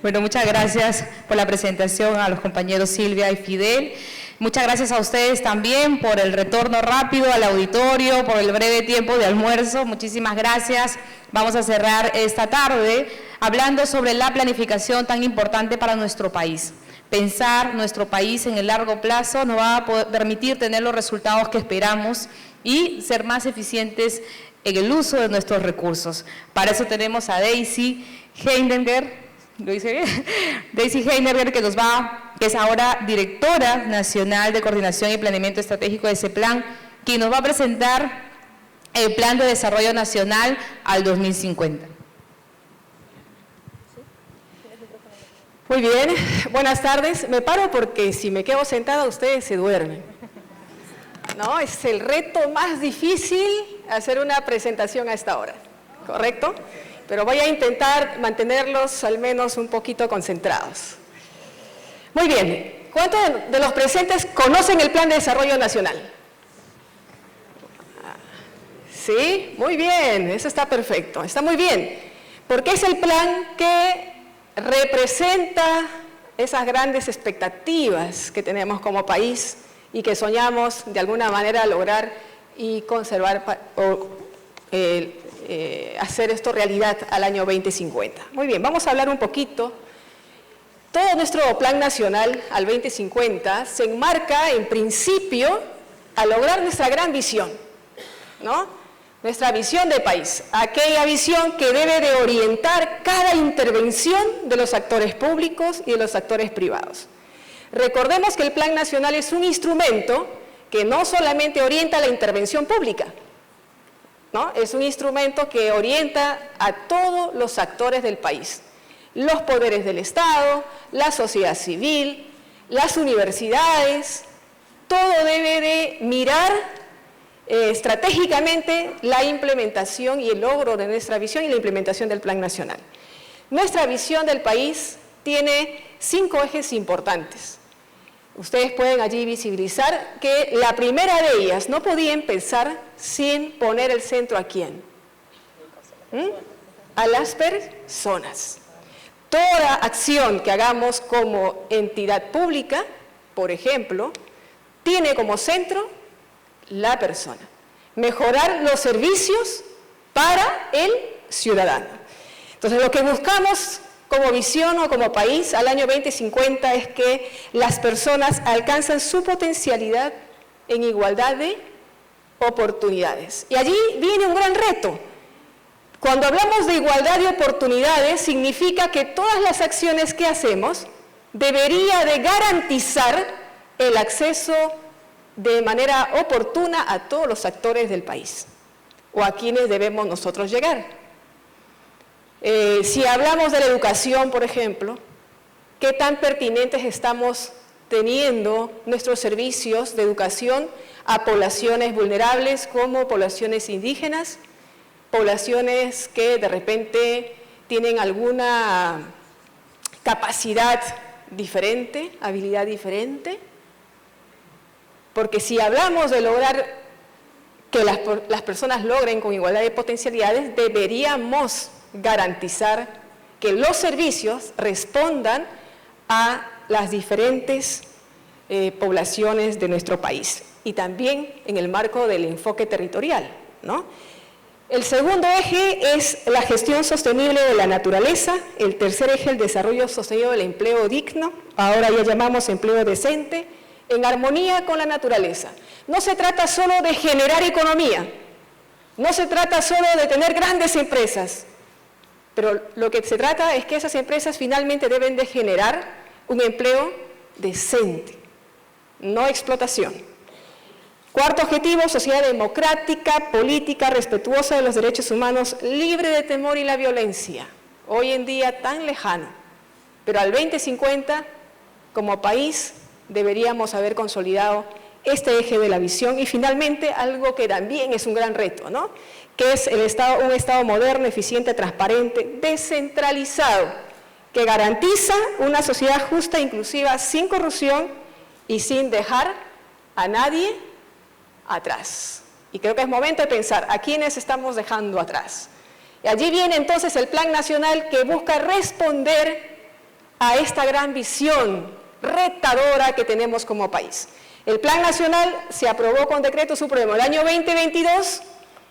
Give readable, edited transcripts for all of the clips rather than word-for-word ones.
Bueno, muchas gracias por la presentación a los compañeros Silvia y Fidel. Muchas gracias a ustedes también por el retorno rápido al auditorio, por el breve tiempo de almuerzo. Muchísimas gracias. Vamos a cerrar esta tarde hablando sobre la planificación tan importante para nuestro país. Pensar nuestro país en el largo plazo nos va a permitir tener los resultados que esperamos y ser más eficientes en el uso de nuestros recursos. Para eso tenemos a Daisy Heininger, ¿lo hice bien? Daisy Heininger, que es ahora Directora Nacional de Coordinación y Planeamiento Estratégico de CEPLAN, quien nos va a presentar el Plan de Desarrollo Nacional al 2050. Muy bien, buenas tardes. Me paro porque si me quedo sentada ustedes se duermen. No, es el reto más difícil hacer una presentación a esta hora, ¿correcto? Pero voy a intentar mantenerlos al menos un poquito concentrados. Muy bien, ¿cuántos de los presentes conocen el Plan de Desarrollo Nacional? Sí, muy bien, eso está perfecto, está muy bien, porque es el plan que representa esas grandes expectativas que tenemos como país y que soñamos de alguna manera lograr y conservar hacer esto realidad al año 2050. Muy bien, vamos a hablar un poquito. Todo nuestro plan nacional al 2050 se enmarca en principio a lograr nuestra gran visión, ¿no? Nuestra visión de país, aquella visión que debe de orientar cada intervención de los actores públicos y de los actores privados. Recordemos que el Plan Nacional es un instrumento que no solamente orienta la intervención pública, ¿no? Es un instrumento que orienta a todos los actores del país, los poderes del Estado, la sociedad civil, las universidades, todo debe de mirar estratégicamente la implementación y el logro de nuestra visión y la implementación del Plan Nacional. Nuestra visión del país tiene 5 ejes importantes. Ustedes pueden allí visibilizar que la primera de ellas no podía empezar sin poner el centro a quién. A las personas. Toda acción que hagamos como entidad pública, por ejemplo, tiene como centro la persona. Mejorar los servicios para el ciudadano. Entonces, lo que buscamos como visión o como país al año 2050 es que las personas alcanzan su potencialidad en igualdad de oportunidades. Y allí viene un gran reto. Cuando hablamos de igualdad de oportunidades, significa que todas las acciones que hacemos debería de garantizar el acceso de manera oportuna a todos los actores del país, o a quienes debemos nosotros llegar. Si hablamos de la educación, por ejemplo, ¿qué tan pertinentes estamos teniendo nuestros servicios de educación a poblaciones vulnerables como poblaciones indígenas, poblaciones que de repente tienen alguna capacidad diferente, habilidad diferente? Porque si hablamos de lograr que las personas logren con igualdad de potencialidades, deberíamos garantizar que los servicios respondan a las diferentes poblaciones de nuestro país y también en el marco del enfoque territorial, ¿no? El segundo eje es la gestión sostenible de la naturaleza, el tercer eje el desarrollo sostenido del empleo digno, ahora ya llamamos empleo decente, en armonía con la naturaleza. No se trata solo de generar economía, no se trata solo de tener grandes empresas, pero lo que se trata es que esas empresas finalmente deben de generar un empleo decente, no explotación. Cuarto objetivo, sociedad democrática, política, respetuosa de los derechos humanos, libre de temor y la violencia. Hoy en día tan lejano, pero al 2050, como país, deberíamos haber consolidado este eje de la visión y finalmente algo que también es un gran reto, ¿no? Que es un Estado moderno, eficiente, transparente, descentralizado, que garantiza una sociedad justa, inclusiva, sin corrupción y sin dejar a nadie atrás. Y creo que es momento de pensar a quiénes estamos dejando atrás. Y allí viene entonces el Plan Nacional que busca responder a esta gran visión retadora que tenemos como país. El Plan Nacional se aprobó con decreto supremo el año 2022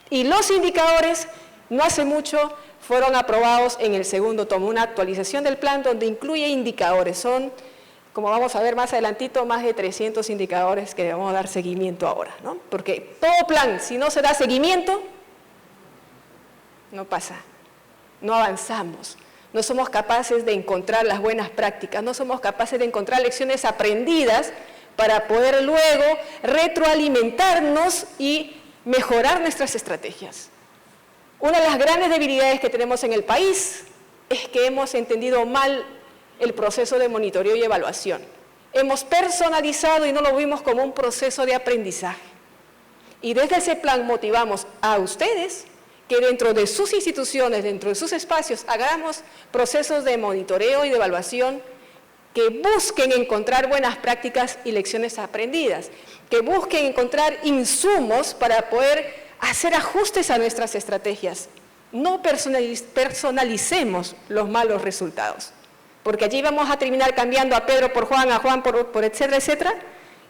y los indicadores no hace mucho fueron aprobados en el segundo tomo, una actualización del plan donde incluye indicadores. Son, como vamos a ver más adelantito, más de 300 indicadores que debemos dar seguimiento ahora, ¿no? Porque todo plan, si no se da seguimiento, no pasa, no avanzamos. No somos capaces de encontrar las buenas prácticas, no somos capaces de encontrar lecciones aprendidas para poder luego retroalimentarnos y mejorar nuestras estrategias. Una de las grandes debilidades que tenemos en el país es que hemos entendido mal el proceso de monitoreo y evaluación. Hemos personalizado y no lo vimos como un proceso de aprendizaje. Y desde ese plan motivamos a ustedes que dentro de sus instituciones, dentro de sus espacios, hagamos procesos de monitoreo y de evaluación que busquen encontrar buenas prácticas y lecciones aprendidas, que busquen encontrar insumos para poder hacer ajustes a nuestras estrategias. No personalicemos los malos resultados, porque allí vamos a terminar cambiando a Pedro por Juan, a Juan por etcétera, etcétera,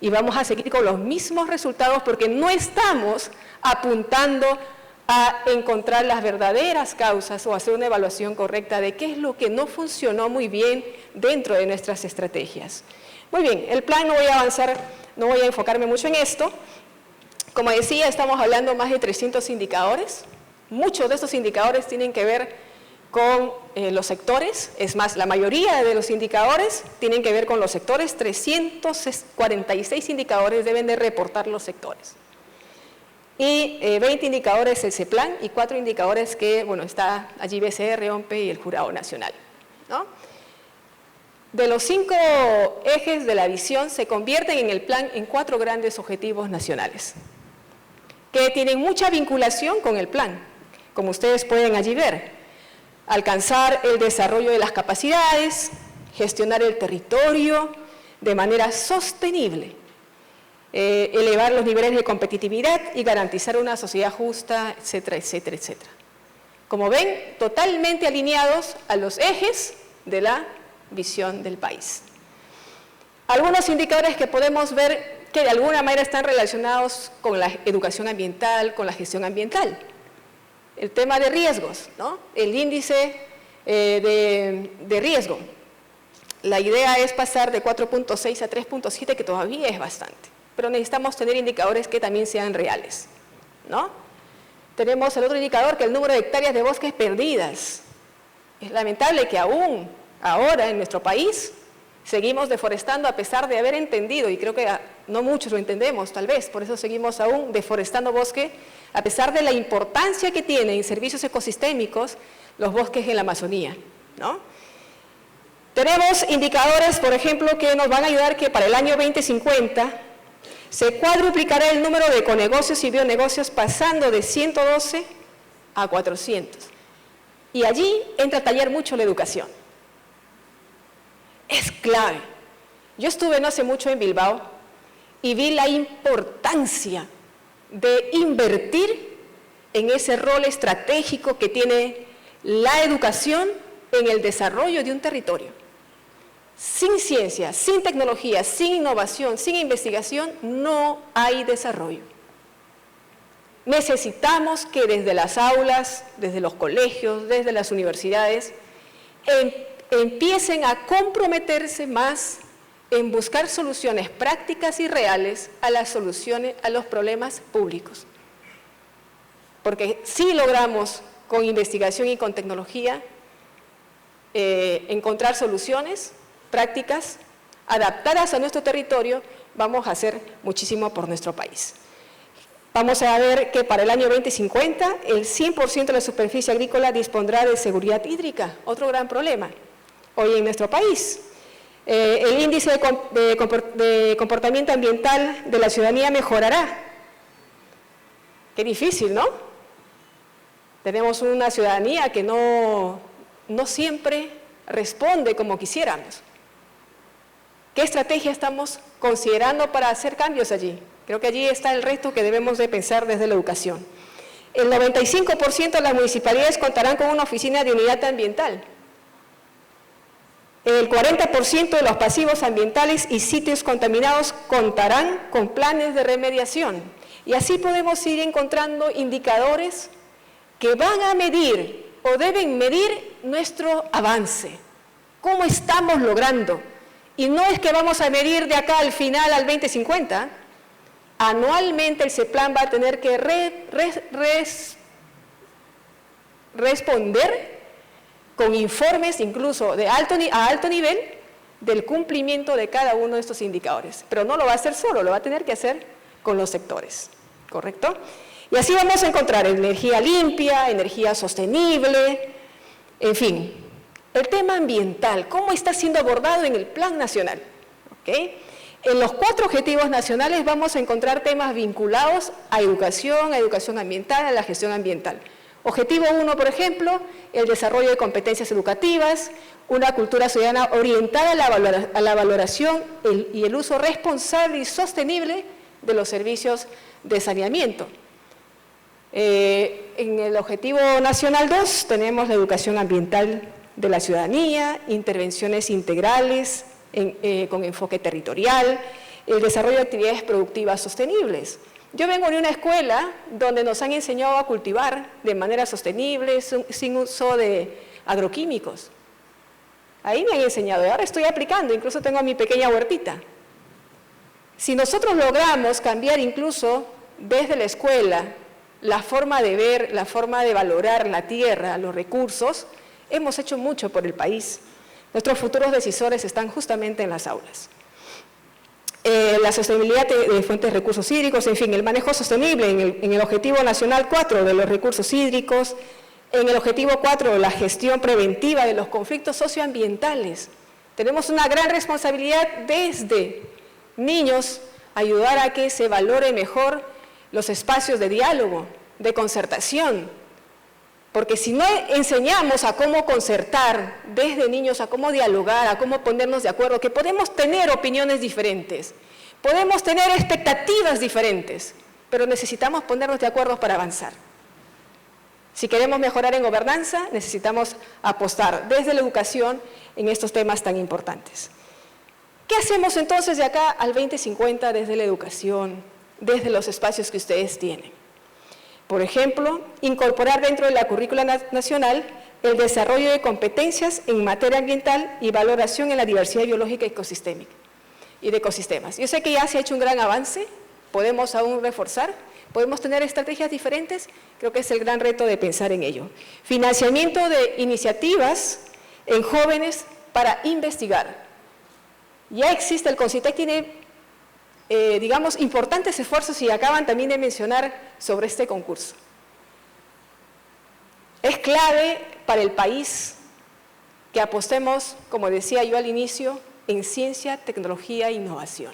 y vamos a seguir con los mismos resultados porque no estamos apuntando a encontrar las verdaderas causas o hacer una evaluación correcta de qué es lo que no funcionó muy bien dentro de nuestras estrategias. Muy bien, el plan no voy a avanzar, no voy a enfocarme mucho en esto. Como decía, estamos hablando más de 300 indicadores. Muchos de estos indicadores tienen que ver con los sectores, es más, la mayoría de los indicadores tienen que ver con los sectores. 346 indicadores deben de reportar los sectores. Y 20 indicadores el CEPLAN y 4 indicadores que, bueno, está allí BCR, OMPE y el Jurado Nacional, ¿no? De los 5 ejes de la visión se convierten en el plan en 4 grandes objetivos nacionales, que tienen mucha vinculación con el plan, como ustedes pueden allí ver. Alcanzar el desarrollo de las capacidades, gestionar el territorio de manera sostenible, elevar los niveles de competitividad y garantizar una sociedad justa, etcétera, etcétera, etcétera. Como ven, totalmente alineados a los ejes de la visión del país. Algunos indicadores que podemos ver que de alguna manera están relacionados con la educación ambiental, con la gestión ambiental. El tema de riesgos, ¿no? El índice de riesgo. La idea es pasar de 4.6 a 3.7, que todavía es bastante. Pero necesitamos tener indicadores que también sean reales, ¿no? Tenemos el otro indicador, que es el número de hectáreas de bosques perdidas. Es lamentable que aún ahora en nuestro país seguimos deforestando a pesar de haber entendido, y creo que no muchos lo entendemos tal vez, por eso seguimos aún deforestando bosque, a pesar de la importancia que tienen en servicios ecosistémicos los bosques en la Amazonía, ¿no? Tenemos indicadores, por ejemplo, que nos van a ayudar que para el año 2050 se cuadruplicará el número de econegocios y bionegocios pasando de 112 a 400. Y allí entra a tallar mucho la educación. Es clave. Yo estuve no hace mucho en Bilbao y vi la importancia de invertir en ese rol estratégico que tiene la educación en el desarrollo de un territorio. Sin ciencia, sin tecnología, sin innovación, sin investigación, no hay desarrollo. Necesitamos que desde las aulas, desde los colegios, desde las universidades, empiecen a comprometerse más en buscar soluciones prácticas y reales a las soluciones a los problemas públicos. Porque si logramos con investigación y con tecnología encontrar soluciones prácticas adaptadas a nuestro territorio, vamos a hacer muchísimo por nuestro país. Vamos a ver que para el año 2050 el 100% de la superficie agrícola dispondrá de seguridad hídrica, otro gran problema hoy en nuestro país. El índice de comportamiento ambiental de la ciudadanía mejorará. Qué difícil, ¿no? Tenemos una ciudadanía que no siempre responde como quisiéramos. ¿Qué estrategia estamos considerando para hacer cambios allí? Creo que allí está el reto que debemos de pensar desde la educación. El 95% de las municipalidades contarán con una oficina de unidad ambiental. el 40% de los pasivos ambientales y sitios contaminados contarán con planes de remediación. Y así podemos ir encontrando indicadores que van a medir o deben medir nuestro avance. ¿Cómo estamos logrando? Y no es que vamos a medir de acá al final, al 2050. Anualmente el CEPLAN va a tener que responder con informes incluso a alto nivel del cumplimiento de cada uno de estos indicadores. Pero no lo va a hacer solo, lo va a tener que hacer con los sectores, ¿correcto? Y así vamos a encontrar energía limpia, energía sostenible, en fin. El tema ambiental, ¿cómo está siendo abordado en el Plan Nacional? ¿Okay? En los 4 objetivos nacionales vamos a encontrar temas vinculados a educación ambiental, a la gestión ambiental. Objetivo 1, por ejemplo, el desarrollo de competencias educativas, una cultura ciudadana orientada a la valoración y el uso responsable y sostenible de los servicios de saneamiento. En el Objetivo Nacional 2 tenemos la educación ambiental de la ciudadanía, intervenciones integrales con enfoque territorial, el desarrollo de actividades productivas sostenibles. Yo vengo de una escuela donde nos han enseñado a cultivar de manera sostenible, sin uso de agroquímicos. Ahí me han enseñado y ahora estoy aplicando, incluso tengo mi pequeña huertita. Si nosotros logramos cambiar incluso desde la escuela la forma de ver, la forma de valorar la tierra, los recursos, hemos hecho mucho por el país. Nuestros futuros decisores están justamente en las aulas. La sostenibilidad de fuentes de recursos hídricos, en fin, el manejo sostenible en el Objetivo Nacional 4 de los recursos hídricos, en el Objetivo 4 la gestión preventiva de los conflictos socioambientales. Tenemos una gran responsabilidad desde niños, ayudar a que se valore mejor los espacios de diálogo, de concertación, porque si no enseñamos a cómo concertar desde niños, a cómo dialogar, a cómo ponernos de acuerdo, que podemos tener opiniones diferentes, podemos tener expectativas diferentes, pero necesitamos ponernos de acuerdo para avanzar. Si queremos mejorar en gobernanza, necesitamos apostar desde la educación en estos temas tan importantes. ¿Qué hacemos entonces de acá al 2050 desde la educación, desde los espacios que ustedes tienen? Por ejemplo, incorporar dentro de la currícula nacional el desarrollo de competencias en materia ambiental y valoración en la diversidad biológica ecosistémica y de ecosistemas. Yo sé que ya se ha hecho un gran avance, podemos aún reforzar, podemos tener estrategias diferentes, creo que es el gran reto de pensar en ello. Financiamiento de iniciativas en jóvenes para investigar. Ya existe, el CONCITEC tiene digamos, importantes esfuerzos y acaban también de mencionar sobre este concurso. Es clave para el país que apostemos, como decía yo al inicio, en ciencia, tecnología e innovación.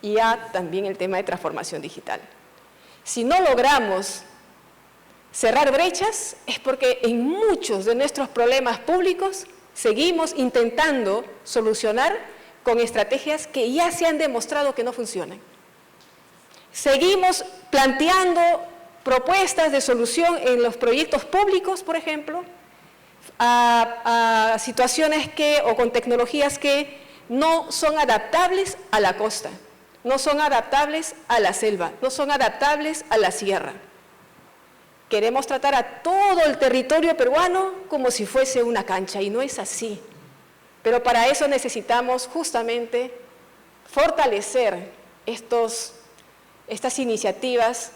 Y ya también el tema de transformación digital. Si no logramos cerrar brechas, es porque en muchos de nuestros problemas públicos seguimos intentando solucionar con estrategias que ya se han demostrado que no funcionan. Seguimos planteando propuestas de solución en los proyectos públicos, por ejemplo, a situaciones o con tecnologías que no son adaptables a la costa, no son adaptables a la selva, no son adaptables a la sierra. Queremos tratar a todo el territorio peruano como si fuese una cancha, y no es así. Pero para eso necesitamos justamente fortalecer estas iniciativas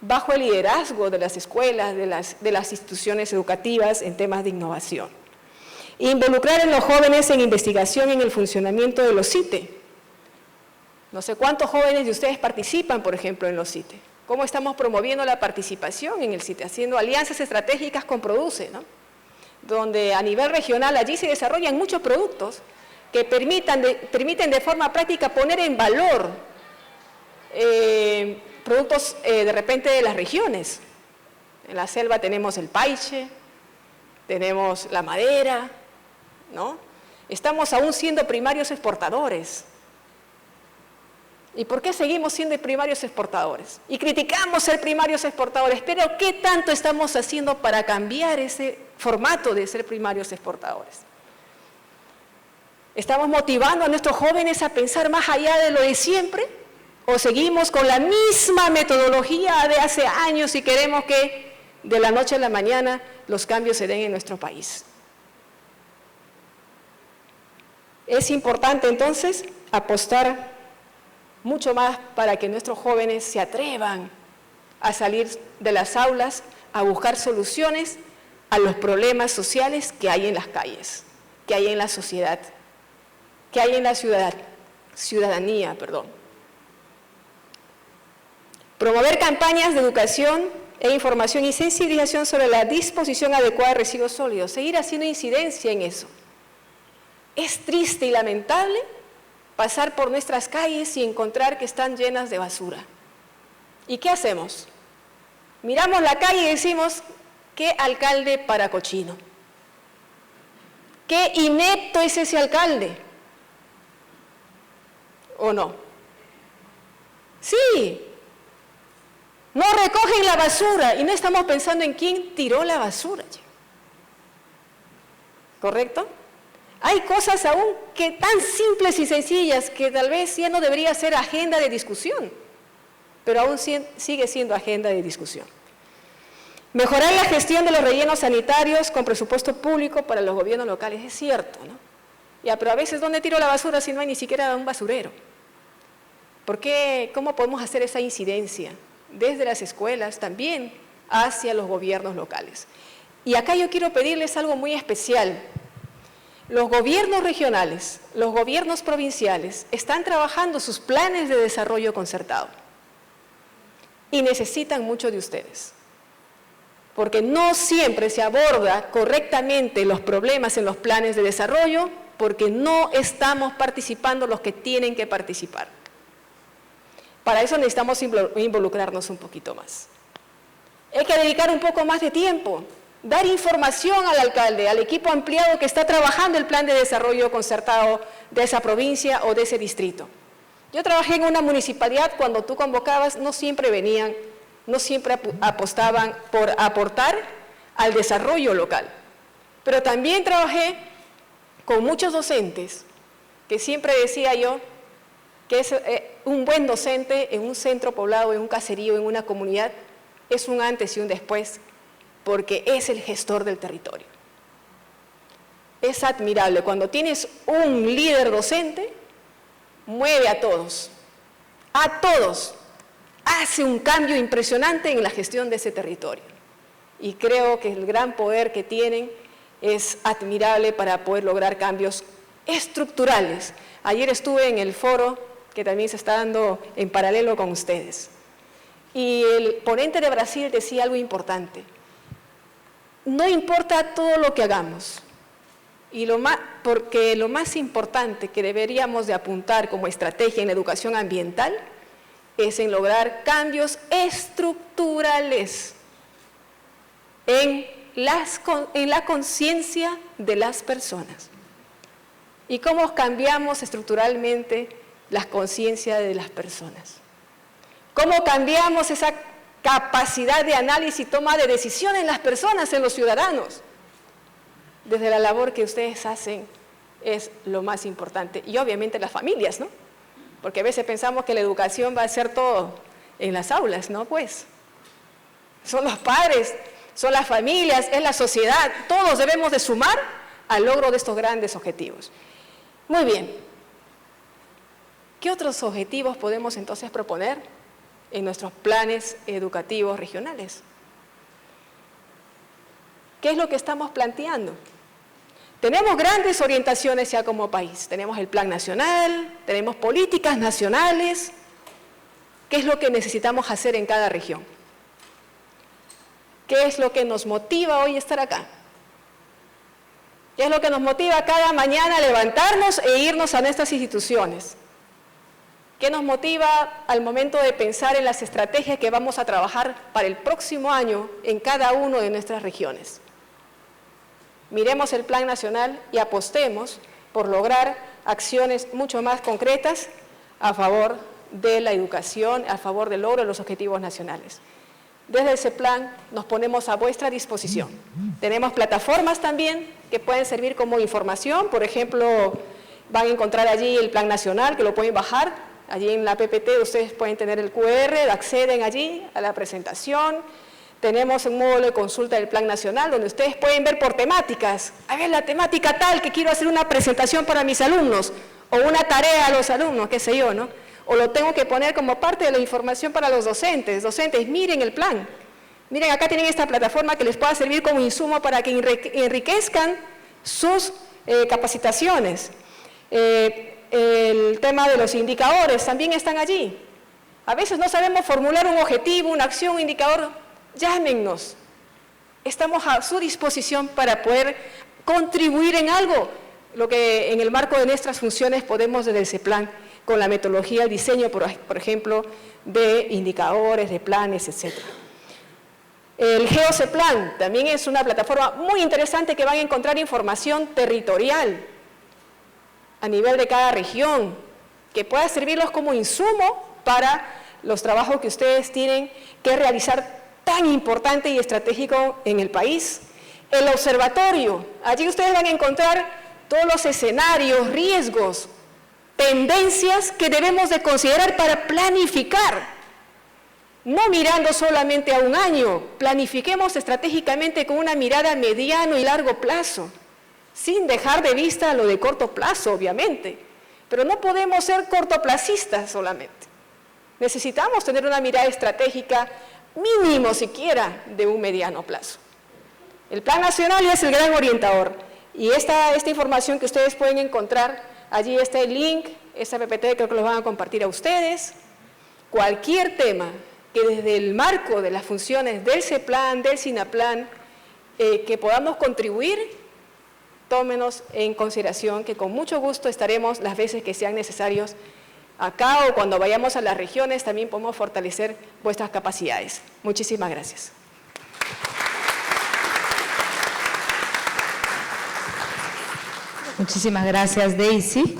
bajo el liderazgo de las escuelas, de las instituciones educativas en temas de innovación. Involucrar a los jóvenes en investigación en el funcionamiento de los CITE. No sé cuántos jóvenes de ustedes participan, por ejemplo, en los CITE. ¿Cómo estamos promoviendo la participación en el CITE? Haciendo alianzas estratégicas con Produce, ¿no? Donde a nivel regional allí se desarrollan muchos productos que permiten de forma práctica poner en valor productos de repente de las regiones. En la selva tenemos el paiche, tenemos la madera, ¿no? Estamos aún siendo primarios exportadores. ¿Y por qué seguimos siendo primarios exportadores? Y criticamos ser primarios exportadores, pero ¿qué tanto estamos haciendo para cambiar ese formato de ser primarios exportadores? ¿Estamos motivando a nuestros jóvenes a pensar más allá de lo de siempre? ¿O seguimos con la misma metodología de hace años y queremos que de la noche a la mañana los cambios se den en nuestro país? Es importante entonces apostar mucho más para que nuestros jóvenes se atrevan a salir de las aulas, a buscar soluciones a los problemas sociales que hay en las calles, que hay en la sociedad, que hay en la ciudadanía. Promover campañas de educación e información y sensibilización sobre la disposición adecuada de residuos sólidos, seguir haciendo incidencia en eso. Es triste y lamentable pasar por nuestras calles y encontrar que están llenas de basura. ¿Y qué hacemos? Miramos la calle y decimos, ¿qué alcalde para cochino? ¿Qué inepto es ese alcalde? ¿O no? Sí, no recogen la basura y no estamos pensando en quién tiró la basura. ¿Correcto? Hay cosas aún que tan simples y sencillas que tal vez ya no debería ser agenda de discusión, pero aún sigue siendo agenda de discusión. Mejorar la gestión de los rellenos sanitarios con presupuesto público para los gobiernos locales, es cierto, ¿no? Ya, pero a veces, ¿dónde tiro la basura si no hay ni siquiera un basurero? ¿Por qué? ¿Cómo podemos hacer esa incidencia desde las escuelas también hacia los gobiernos locales? Y acá yo quiero pedirles algo muy especial. Los gobiernos regionales, los gobiernos provinciales están trabajando sus planes de desarrollo concertado y necesitan mucho de ustedes, porque no siempre se aborda correctamente los problemas en los planes de desarrollo porque no estamos participando los que tienen que participar. Para eso necesitamos involucrarnos un poquito más. Hay que dedicar un poco más de tiempo, dar información al alcalde, al equipo ampliado que está trabajando el plan de desarrollo concertado de esa provincia o de ese distrito. Yo trabajé en una municipalidad, cuando tú convocabas no siempre venían, no siempre apostaban por aportar al desarrollo local. Pero también trabajé con muchos docentes, que siempre decía yo que es un buen docente en un centro poblado, en un caserío, en una comunidad, es un antes y un después, porque es el gestor del territorio. Es admirable, cuando tienes un líder docente, mueve a todos, hace un cambio impresionante en la gestión de ese territorio. Y creo que el gran poder que tienen es admirable para poder lograr cambios estructurales. Ayer estuve en el foro que también se está dando en paralelo con ustedes. Y el ponente de Brasil decía algo importante. No importa todo lo que hagamos, porque lo más importante que deberíamos de apuntar como estrategia en educación ambiental es en lograr cambios estructurales en la conciencia de las personas. ¿Y cómo cambiamos estructuralmente la conciencia de las personas? ¿Cómo cambiamos esa capacidad de análisis y toma de decisiones en las personas, en los ciudadanos? Desde la labor que ustedes hacen es lo más importante. Y obviamente las familias, ¿no? Porque a veces pensamos que la educación va a ser todo en las aulas, ¿no? Pues son los padres, son las familias, es la sociedad. Todos debemos de sumar al logro de estos grandes objetivos. Muy bien. ¿Qué otros objetivos podemos entonces proponer en nuestros planes educativos regionales? ¿Qué es lo que estamos planteando? Tenemos grandes orientaciones ya como país. Tenemos el plan nacional, tenemos políticas nacionales. ¿Qué es lo que necesitamos hacer en cada región? ¿Qué es lo que nos motiva hoy estar acá? ¿Qué es lo que nos motiva cada mañana a levantarnos e irnos a nuestras instituciones? ¿Qué nos motiva al momento de pensar en las estrategias que vamos a trabajar para el próximo año en cada una de nuestras regiones? Miremos el plan nacional y apostemos por lograr acciones mucho más concretas a favor de la educación, a favor del logro de los objetivos nacionales. Desde ese plan nos ponemos a vuestra disposición. Tenemos plataformas también que pueden servir como información, por ejemplo, van a encontrar allí el Plan Nacional, que lo pueden bajar. Allí en la PPT ustedes pueden tener el QR, acceden allí a la presentación. Tenemos un módulo de consulta del Plan Nacional, donde ustedes pueden ver por temáticas. A ver, la temática tal, que quiero hacer una presentación para mis alumnos, o una tarea a los alumnos, qué sé yo, ¿no? O lo tengo que poner como parte de la información para los docentes. Docentes, miren el plan. Miren, acá tienen esta plataforma que les pueda servir como insumo para que enriquezcan sus capacitaciones. El tema de los indicadores también están allí. A veces no sabemos formular un objetivo, una acción, un indicador. Llámennos. Estamos a su disposición para poder contribuir en algo, lo que en el marco de nuestras funciones podemos desde el CEPLAN, con la metodología, el diseño, por ejemplo, de indicadores, de planes, etc. El GeoCEPLAN también es una plataforma muy interesante que van a encontrar información territorial a nivel de cada región, que pueda servirlos como insumo para los trabajos que ustedes tienen que realizar tan importante y estratégico en el país. El observatorio, allí ustedes van a encontrar todos los escenarios, riesgos, tendencias que debemos de considerar para planificar, no mirando solamente a un año, planifiquemos estratégicamente con una mirada a mediano y largo plazo, sin dejar de vista lo de corto plazo, obviamente, pero no podemos ser cortoplacistas solamente. Necesitamos tener una mirada estratégica mínimo siquiera de un mediano plazo. El Plan Nacional es el gran orientador y esta información que ustedes pueden encontrar, allí está el link, esta PPT creo que lo van a compartir a ustedes. Cualquier tema que desde el marco de las funciones del CEPLAN, del SINAPLAN, que podamos contribuir, tómenos en consideración que con mucho gusto estaremos las veces que sean necesarios acá o cuando vayamos a las regiones también podemos fortalecer vuestras capacidades. Muchísimas gracias. Muchísimas gracias, Daisy.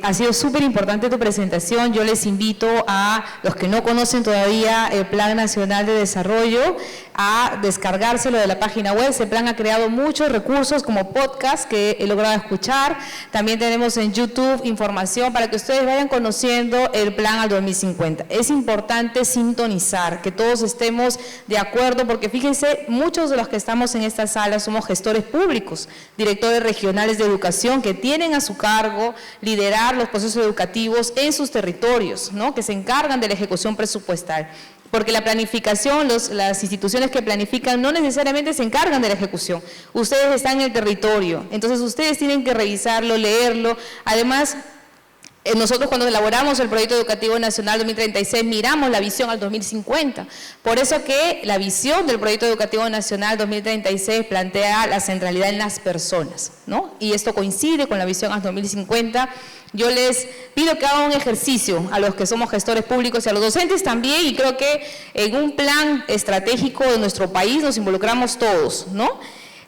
Ha sido súper importante tu presentación. Yo les invito a los que no conocen todavía el Plan Nacional de Desarrollo a descargárselo de la página web. Ese plan ha creado muchos recursos como podcast que he logrado escuchar. También tenemos en YouTube información para que ustedes vayan conociendo el plan al 2050. Es importante sintonizar, que todos estemos de acuerdo, porque fíjense, muchos de los que estamos en esta sala somos gestores públicos, directores regionales de educación que tienen a su cargo liderar los procesos educativos en sus territorios, ¿no? Que se encargan de la ejecución presupuestal. Porque la planificación, las instituciones que planifican no necesariamente se encargan de la ejecución. Ustedes están en el territorio, entonces ustedes tienen que revisarlo, leerlo. Además, nosotros cuando elaboramos el Proyecto Educativo Nacional 2036 miramos la visión al 2050. Por eso que la visión del Proyecto Educativo Nacional 2036 plantea la centralidad en las personas, ¿no? Y esto coincide con la visión al 2050. Yo les pido que hagan un ejercicio a los que somos gestores públicos y a los docentes también, y creo que en un plan estratégico de nuestro país nos involucramos todos, ¿no?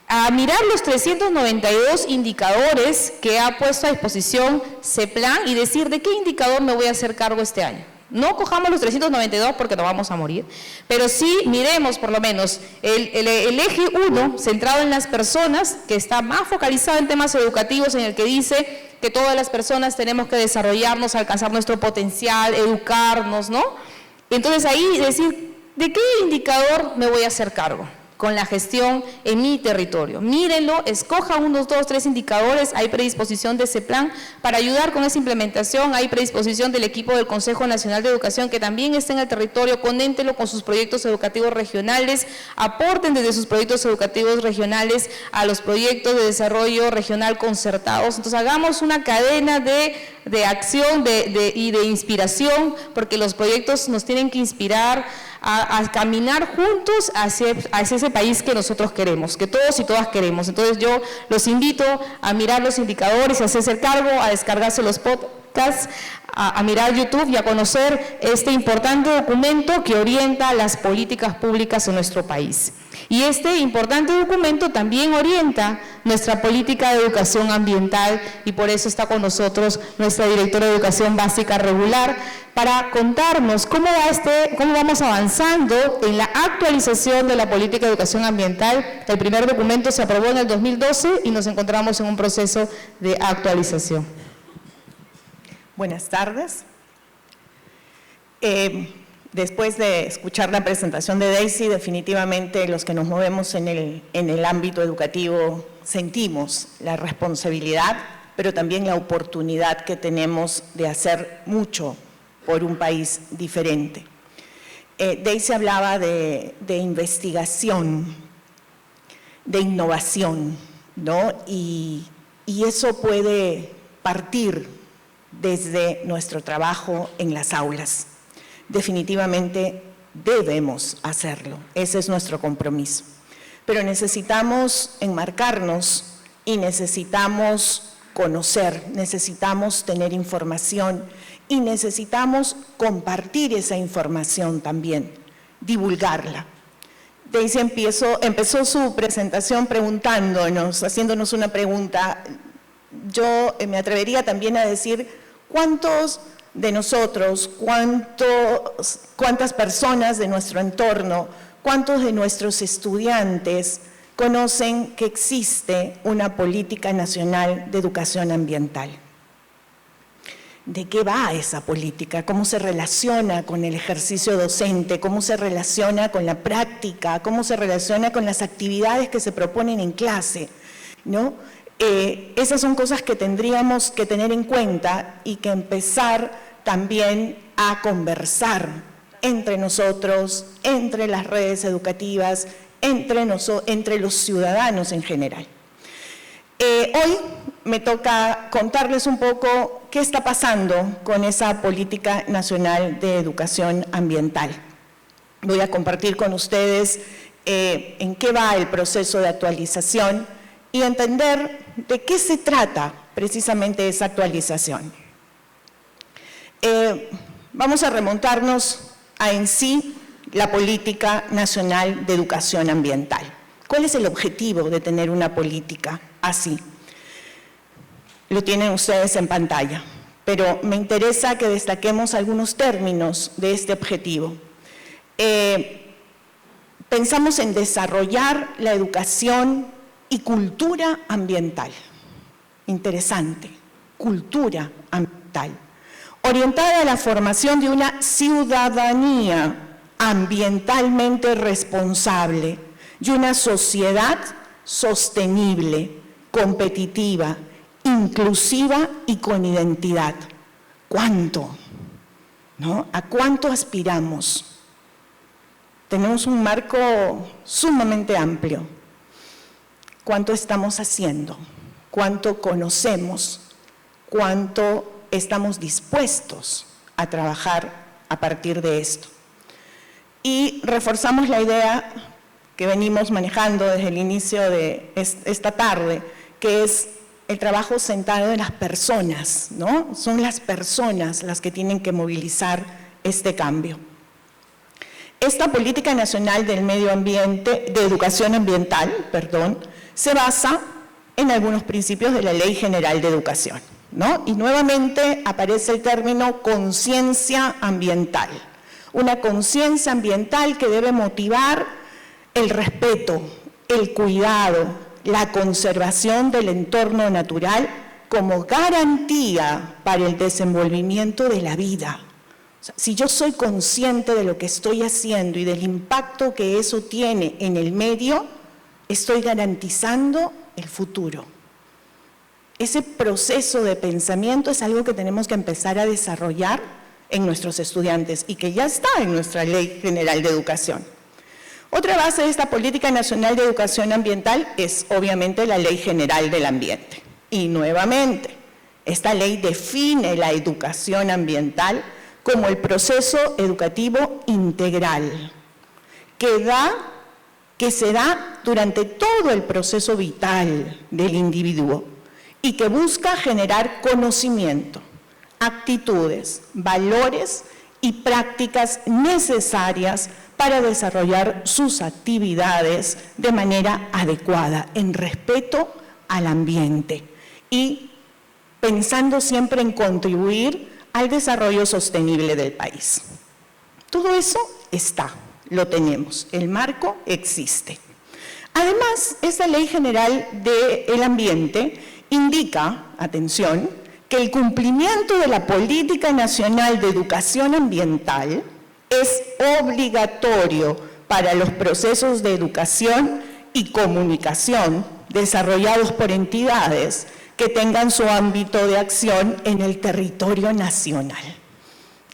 A mirar los 392 indicadores que ha puesto a disposición CEPLAN y decir de qué indicador me voy a hacer cargo este año. No cojamos los 392 porque nos vamos a morir, pero sí miremos por lo menos el eje 1 centrado en las personas, que está más focalizado en temas educativos, en el que dice que todas las personas tenemos que desarrollarnos, alcanzar nuestro potencial, educarnos, ¿no? Entonces ahí decir, ¿de qué indicador me voy a hacer cargo con la gestión en mi territorio? Mírenlo, escoja 1, 2, 3 indicadores. Hay predisposición de ese plan para ayudar con esa implementación. Hay predisposición del equipo del Consejo Nacional de Educación que también está en el territorio. Conéntelo con sus proyectos educativos regionales, aporten desde sus proyectos educativos regionales a los proyectos de desarrollo regional concertados. Entonces hagamos una cadena de acción y de inspiración, porque los proyectos nos tienen que inspirar a caminar juntos hacia ese país que nosotros queremos, que todos y todas queremos. Entonces yo los invito a mirar los indicadores, a hacerse cargo, a descargarse los podcasts podcast, a mirar YouTube y a conocer este importante documento que orienta las políticas públicas en nuestro país. Y este importante documento también orienta nuestra política de educación ambiental y por eso está con nosotros nuestra directora de Educación Básica Regular para contarnos cómo vamos avanzando en la actualización de la política de educación ambiental. El primer documento se aprobó en el 2012 y nos encontramos en un proceso de actualización. Buenas tardes. Después de escuchar la presentación de Daisy, definitivamente los que nos movemos en el ámbito educativo sentimos la responsabilidad, pero también la oportunidad que tenemos de hacer mucho por un país diferente. Daisy hablaba de investigación, de innovación, ¿no? Y eso puede partir desde nuestro trabajo en las aulas. Definitivamente debemos hacerlo, ese es nuestro compromiso. Pero necesitamos enmarcarnos y necesitamos conocer, necesitamos tener información y necesitamos compartir esa información también, divulgarla. Daisy empezó su presentación preguntándonos, haciéndonos una pregunta. Yo me atrevería también a decir, ¿cuántos de nosotros, cuántas personas de nuestro entorno, cuántos de nuestros estudiantes conocen que existe una política nacional de educación ambiental? ¿De qué va esa política? ¿Cómo se relaciona con el ejercicio docente? ¿Cómo se relaciona con la práctica? ¿Cómo se relaciona con las actividades que se proponen en clase? ¿No? Esas son cosas que tendríamos que tener en cuenta y que empezar también a conversar entre nosotros, entre las redes educativas, entre los ciudadanos en general. Hoy me toca contarles un poco qué está pasando con esa política nacional de educación ambiental. Voy a compartir con ustedes en qué va el proceso de actualización y entender de qué se trata precisamente esa actualización. Vamos a remontarnos a en sí la política nacional de educación ambiental. ¿Cuál es el objetivo de tener una política así? Lo tienen ustedes en pantalla, pero me interesa que destaquemos algunos términos de este objetivo. Pensamos en desarrollar la educación y cultura ambiental. Interesante, cultura ambiental. Orientada a la formación de una ciudadanía ambientalmente responsable y una sociedad sostenible, competitiva, inclusiva y con identidad. ¿Cuánto? ¿No? ¿A cuánto aspiramos? Tenemos un marco sumamente amplio. ¿Cuánto estamos haciendo? ¿Cuánto conocemos? ¿Cuánto estamos dispuestos a trabajar a partir de esto? Y reforzamos la idea que venimos manejando desde el inicio de esta tarde, que es el trabajo centrado en las personas, ¿no? Son las personas las que tienen que movilizar este cambio. Esta política nacional del medio ambiente, de educación ambiental, se basa en algunos principios de la Ley General de Educación, ¿no? Y nuevamente aparece el término conciencia ambiental. Una conciencia ambiental que debe motivar el respeto, el cuidado, la conservación del entorno natural como garantía para el desenvolvimiento de la vida. O sea, si yo soy consciente de lo que estoy haciendo y del impacto que eso tiene en el medio, estoy garantizando el futuro. Ese proceso de pensamiento es algo que tenemos que empezar a desarrollar en nuestros estudiantes y que ya está en nuestra Ley General de Educación. Otra base de esta Política Nacional de Educación Ambiental es obviamente la Ley General del Ambiente. Y nuevamente, esta ley define la educación ambiental como el proceso educativo integral que se da durante todo el proceso vital del individuo y que busca generar conocimiento, actitudes, valores y prácticas necesarias para desarrollar sus actividades de manera adecuada, en respeto al ambiente y pensando siempre en contribuir al desarrollo sostenible del país. Todo eso está, lo tenemos, el marco existe. Además, esta Ley General del Ambiente indica, atención, que el cumplimiento de la Política Nacional de Educación Ambiental es obligatorio para los procesos de educación y comunicación desarrollados por entidades que tengan su ámbito de acción en el territorio nacional.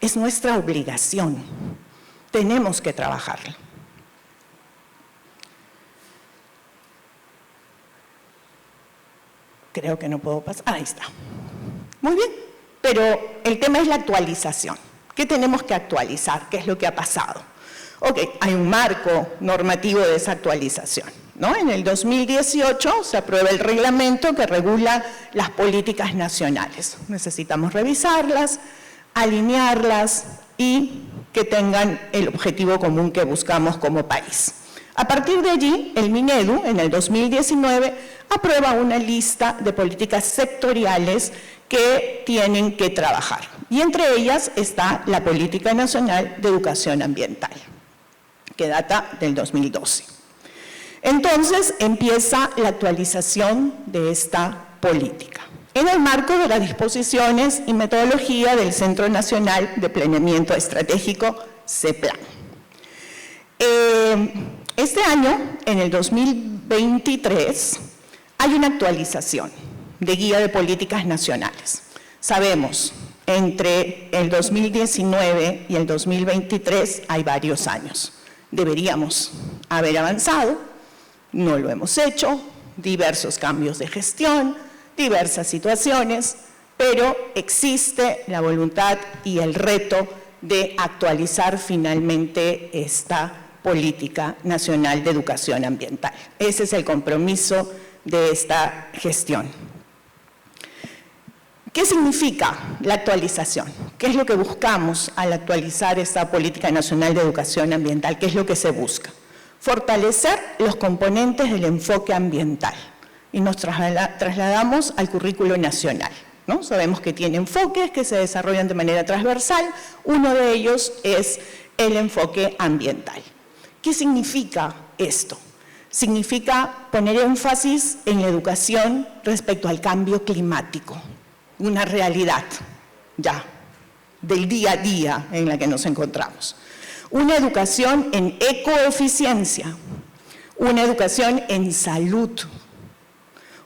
Es nuestra obligación, tenemos que trabajarlo. Creo que no puedo pasar, ahí está. Muy bien, pero el tema es la actualización. ¿Qué tenemos que actualizar? ¿Qué es lo que ha pasado? Ok, hay un marco normativo de esa actualización, ¿no? En el 2018 se aprueba el reglamento que regula las políticas nacionales. Necesitamos revisarlas, alinearlas y que tengan el objetivo común que buscamos como país. A partir de allí, el Minedu, en el 2019, aprueba una lista de políticas sectoriales que tienen que trabajar. Y entre ellas está la Política Nacional de Educación Ambiental, que data del 2012. Entonces, empieza la actualización de esta política, en el marco de las disposiciones y metodología del Centro Nacional de Planeamiento Estratégico, CEPLAN. Este año, en el 2023, hay una actualización de Guía de Políticas Nacionales. Sabemos, entre el 2019 y el 2023 hay varios años. Deberíamos haber avanzado, no lo hemos hecho, diversos cambios de gestión, diversas situaciones, pero existe la voluntad y el reto de actualizar finalmente esta Política Nacional de Educación Ambiental. Ese es el compromiso de esta gestión. ¿Qué significa la actualización? ¿Qué es lo que buscamos al actualizar esta Política Nacional de Educación Ambiental? ¿Qué es lo que se busca? Fortalecer los componentes del enfoque ambiental y nos trasladamos al currículo nacional, ¿no? Sabemos que tiene enfoques que se desarrollan de manera transversal, uno de ellos es el enfoque ambiental. ¿Qué significa esto? Significa poner énfasis en la educación respecto al cambio climático, una realidad ya del día a día en la que nos encontramos. Una educación en ecoeficiencia, una educación en salud,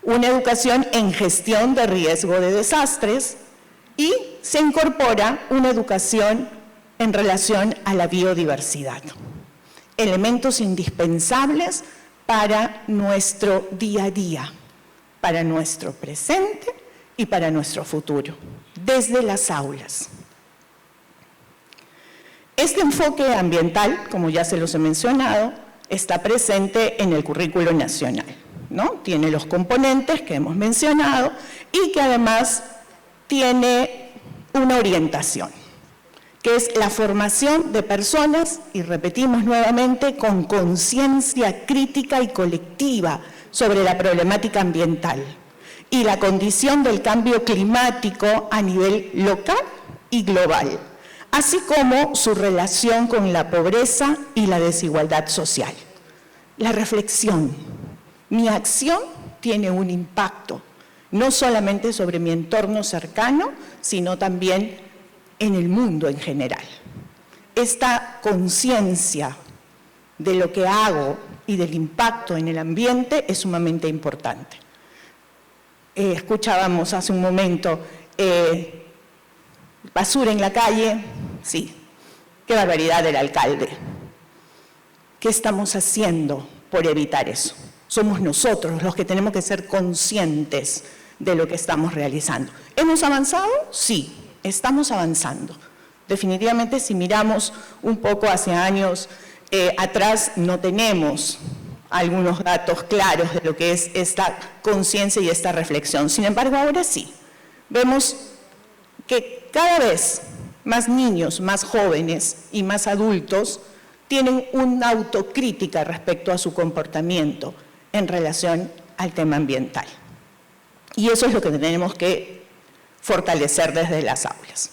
una educación en gestión de riesgo de desastres y se incorpora una educación en relación a la biodiversidad. Elementos indispensables para nuestro día a día, para nuestro presente y para nuestro futuro, desde las aulas. Este enfoque ambiental, como ya se los he mencionado, está presente en el currículo nacional, ¿no? Tiene los componentes que hemos mencionado y que además tiene una orientación, que es la formación de personas, y repetimos nuevamente, con conciencia crítica y colectiva sobre la problemática ambiental y la condición del cambio climático a nivel local y global, así como su relación con la pobreza y la desigualdad social. La reflexión, mi acción tiene un impacto, no solamente sobre mi entorno cercano, sino también en el mundo en general. Esta conciencia de lo que hago y del impacto en el ambiente es sumamente importante. Escuchábamos hace un momento, basura en la calle, sí, qué barbaridad del alcalde. ¿Qué estamos haciendo por evitar eso? Somos nosotros los que tenemos que ser conscientes de lo que estamos realizando. ¿Hemos avanzado? Sí, estamos avanzando. Definitivamente, si miramos un poco hacia años atrás, no tenemos algunos datos claros de lo que es esta conciencia y esta reflexión. Sin embargo, ahora sí, vemos que cada vez más niños, más jóvenes y más adultos tienen una autocrítica respecto a su comportamiento en relación al tema ambiental. Y eso es lo que tenemos que fortalecer desde las aulas.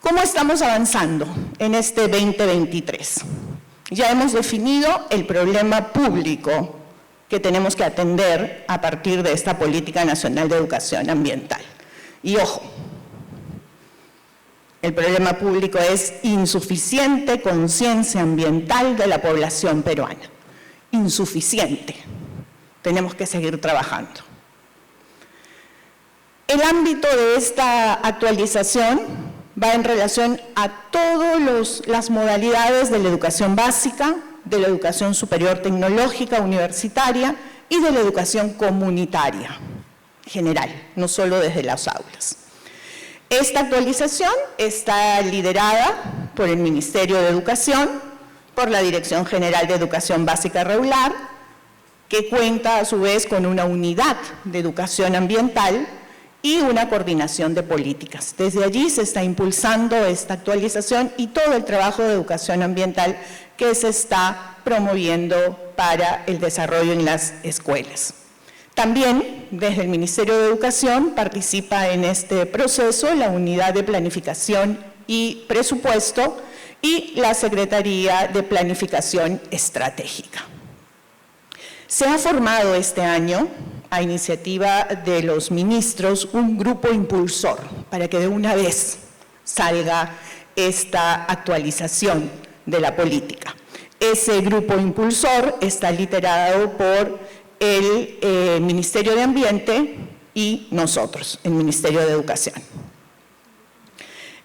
¿Cómo estamos avanzando en este 2023? Ya hemos definido el problema público que tenemos que atender a partir de esta Política Nacional de Educación Ambiental. Y ojo, el problema público es insuficiente conciencia ambiental de la población peruana. Insuficiente. Tenemos que seguir trabajando. El ámbito de esta actualización va en relación a todas las modalidades de la educación básica, de la educación superior tecnológica, universitaria y de la educación comunitaria general, no solo desde las aulas. Esta actualización está liderada por el Ministerio de Educación, por la Dirección General de Educación Básica Regular, que cuenta a su vez con una unidad de educación ambiental y una coordinación de políticas. Desde allí se está impulsando esta actualización y todo el trabajo de educación ambiental que se está promoviendo para el desarrollo en las escuelas. También, desde el Ministerio de Educación, participa en este proceso la Unidad de Planificación y Presupuesto y la Secretaría de Planificación Estratégica. Se ha formado este año, a iniciativa de los ministros, un grupo impulsor para que de una vez salga esta actualización de la política. Ese grupo impulsor está liderado por el Ministerio de Ambiente y nosotros, el Ministerio de Educación.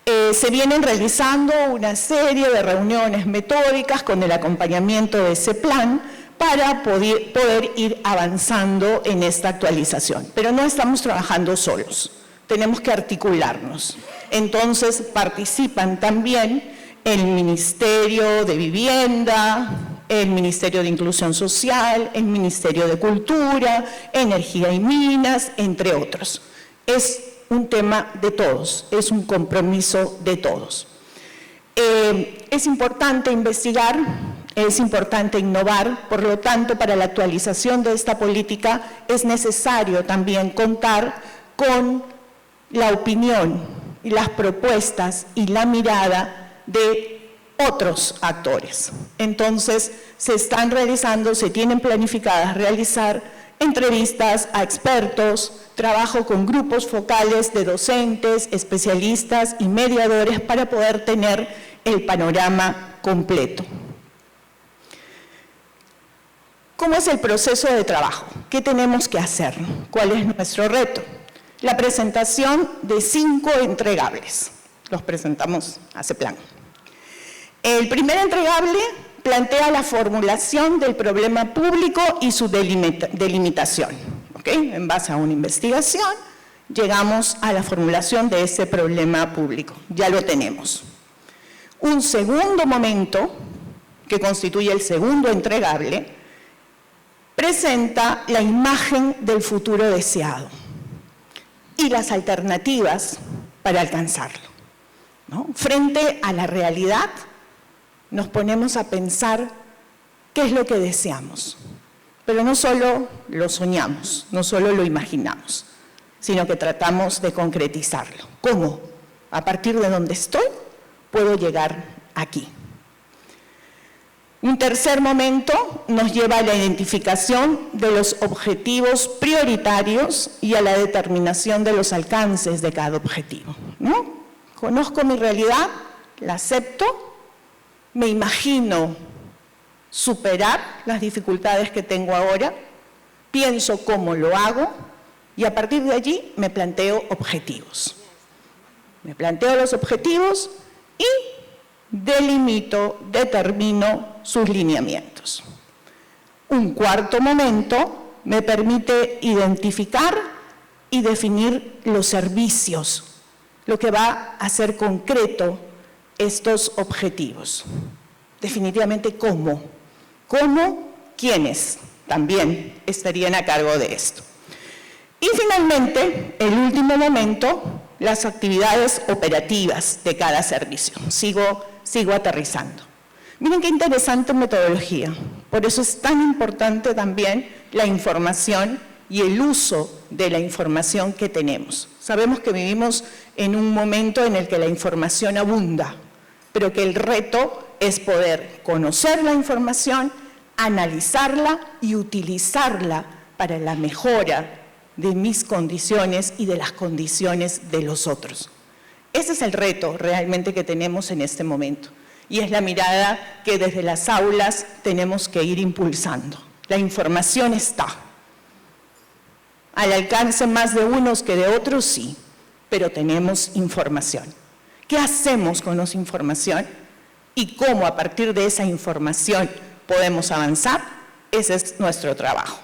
Se vienen realizando una serie de reuniones metódicas con el acompañamiento de ese plan para poder ir avanzando en esta actualización. Pero no estamos trabajando solos, tenemos que articularnos. Entonces participan también el Ministerio de Vivienda, el Ministerio de Inclusión Social, el Ministerio de Cultura, Energía y Minas, entre otros. Es un tema de todos, es un compromiso de todos. Es importante investigar, es importante innovar, por lo tanto, para la actualización de esta política es necesario también contar con la opinión y las propuestas y la mirada de otros actores. Entonces, se están realizando, se tienen planificadas realizar entrevistas a expertos, trabajo con grupos focales de docentes, especialistas y mediadores para poder tener el panorama completo. ¿Cómo es el proceso de trabajo? ¿Qué tenemos que hacer? ¿Cuál es nuestro reto? La presentación de 5 entregables. Los presentamos a ese plan. El primer entregable plantea la formulación del problema público y su delimitación. ¿Okay? En base a una investigación, llegamos a la formulación de ese problema público. Ya lo tenemos. Un segundo momento, que constituye el segundo entregable, presenta la imagen del futuro deseado y las alternativas para alcanzarlo, ¿no? Frente a la realidad, nos ponemos a pensar qué es lo que deseamos. Pero no solo lo soñamos, no solo lo imaginamos, sino que tratamos de concretizarlo. ¿Cómo? A partir de donde estoy, puedo llegar aquí. Un tercer momento nos lleva a la identificación de los objetivos prioritarios y a la determinación de los alcances de cada objetivo, ¿no? Conozco mi realidad, la acepto, me imagino superar las dificultades que tengo ahora, pienso cómo lo hago y a partir de allí me planteo objetivos. Me planteo los objetivos y delimito, determino sus lineamientos. Un cuarto momento me permite identificar y definir los servicios, lo que va a hacer concreto estos objetivos. Definitivamente, ¿cómo? ¿Cómo? ¿Quiénes? También estarían a cargo de esto. Y finalmente, el último momento, las actividades operativas de cada servicio. Sigo aterrizando. Miren qué interesante metodología. Por eso es tan importante también la información y el uso de la información que tenemos. Sabemos que vivimos en un momento en el que la información abunda, pero que el reto es poder conocer la información, analizarla y utilizarla para la mejora de mis condiciones y de las condiciones de los otros. Ese es el reto realmente que tenemos en este momento y es la mirada que desde las aulas tenemos que ir impulsando. La información está. Al alcance más de unos que de otros, sí, pero tenemos información. ¿Qué hacemos con esa información? Y cómo a partir de esa información podemos avanzar, ese es nuestro trabajo.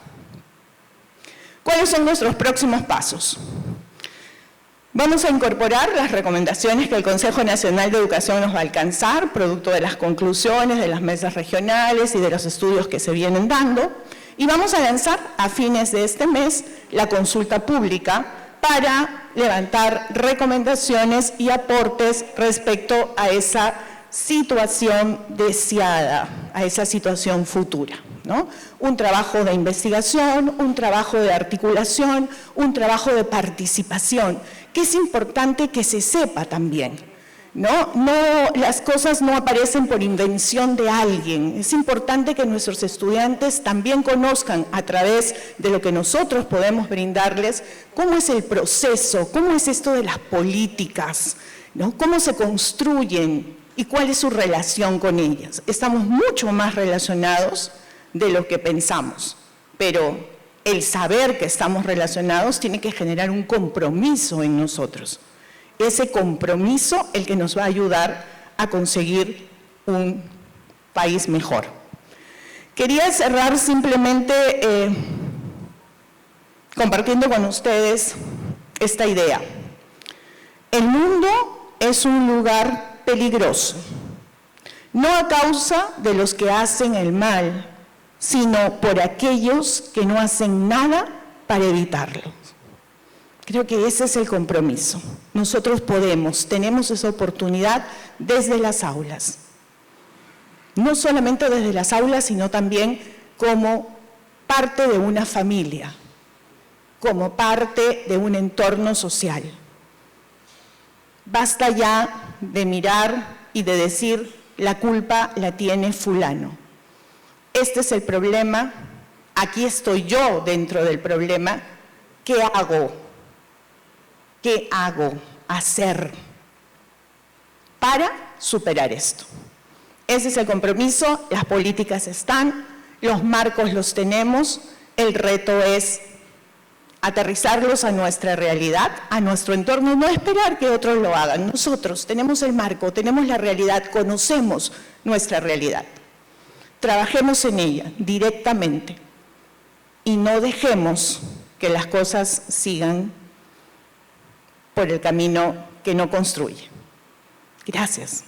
¿Cuáles son nuestros próximos pasos? Vamos a incorporar las recomendaciones que el Consejo Nacional de Educación nos va a alcanzar, producto de las conclusiones de las mesas regionales y de los estudios que se vienen dando, y vamos a lanzar a fines de este mes la consulta pública para levantar recomendaciones y aportes respecto a esa situación deseada, a esa situación futura, ¿no? Un trabajo de investigación, un trabajo de articulación, un trabajo de participación, que es importante que se sepa también, ¿no? Las cosas no aparecen por invención de alguien, es importante que nuestros estudiantes también conozcan a través de lo que nosotros podemos brindarles cómo es el proceso, cómo es esto de las políticas, ¿no? Cómo se construyen y cuál es su relación con ellas. Estamos mucho más relacionados de lo que pensamos, pero el saber que estamos relacionados tiene que generar un compromiso en nosotros. Ese compromiso el que nos va a ayudar a conseguir un país mejor. Quería cerrar simplemente compartiendo con ustedes esta idea. El mundo es un lugar peligroso, no a causa de los que hacen el mal, sino por aquellos que no hacen nada para evitarlo. Creo que ese es el compromiso. Nosotros tenemos esa oportunidad desde las aulas. No solamente desde las aulas, sino también como parte de una familia, como parte de un entorno social. Basta ya de mirar y de decir, la culpa la tiene fulano. Este es el problema, aquí estoy yo dentro del problema, ¿qué hago? ¿Qué hago? Hacer para superar esto. Ese es el compromiso, las políticas están, los marcos los tenemos, el reto es aterrizarlos a nuestra realidad, a nuestro entorno, no esperar que otros lo hagan. Nosotros tenemos el marco, tenemos la realidad, conocemos nuestra realidad. Trabajemos en ella directamente y no dejemos que las cosas sigan por el camino que no construye. Gracias.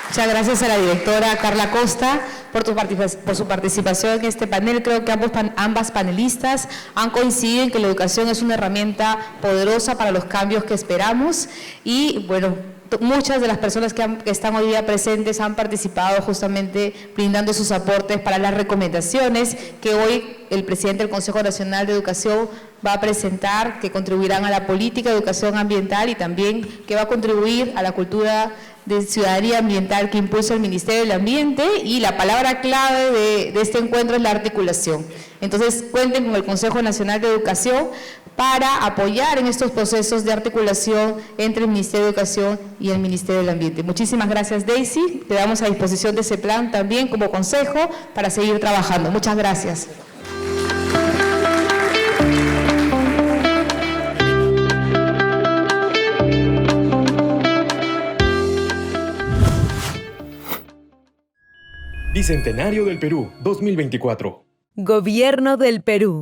Muchas gracias a la directora Carla Costa por su participación en este panel. Creo que ambas panelistas han coincidido en que la educación es una herramienta poderosa para los cambios que esperamos y, bueno, muchas de las personas que están hoy día presentes han participado justamente brindando sus aportes para las recomendaciones que hoy el presidente del Consejo Nacional de Educación va a presentar, que contribuirán a la política de educación ambiental y también que va a contribuir a la cultura de ciudadanía ambiental que impulsa el Ministerio del Ambiente, y la palabra clave de este encuentro es la articulación. Entonces, cuenten con el Consejo Nacional de Educación para apoyar en estos procesos de articulación entre el Ministerio de Educación y el Ministerio del Ambiente. Muchísimas gracias, Daisy. Te damos a disposición de ese plan también como consejo para seguir trabajando. Muchas gracias. Bicentenario del Perú, 2024. Gobierno del Perú.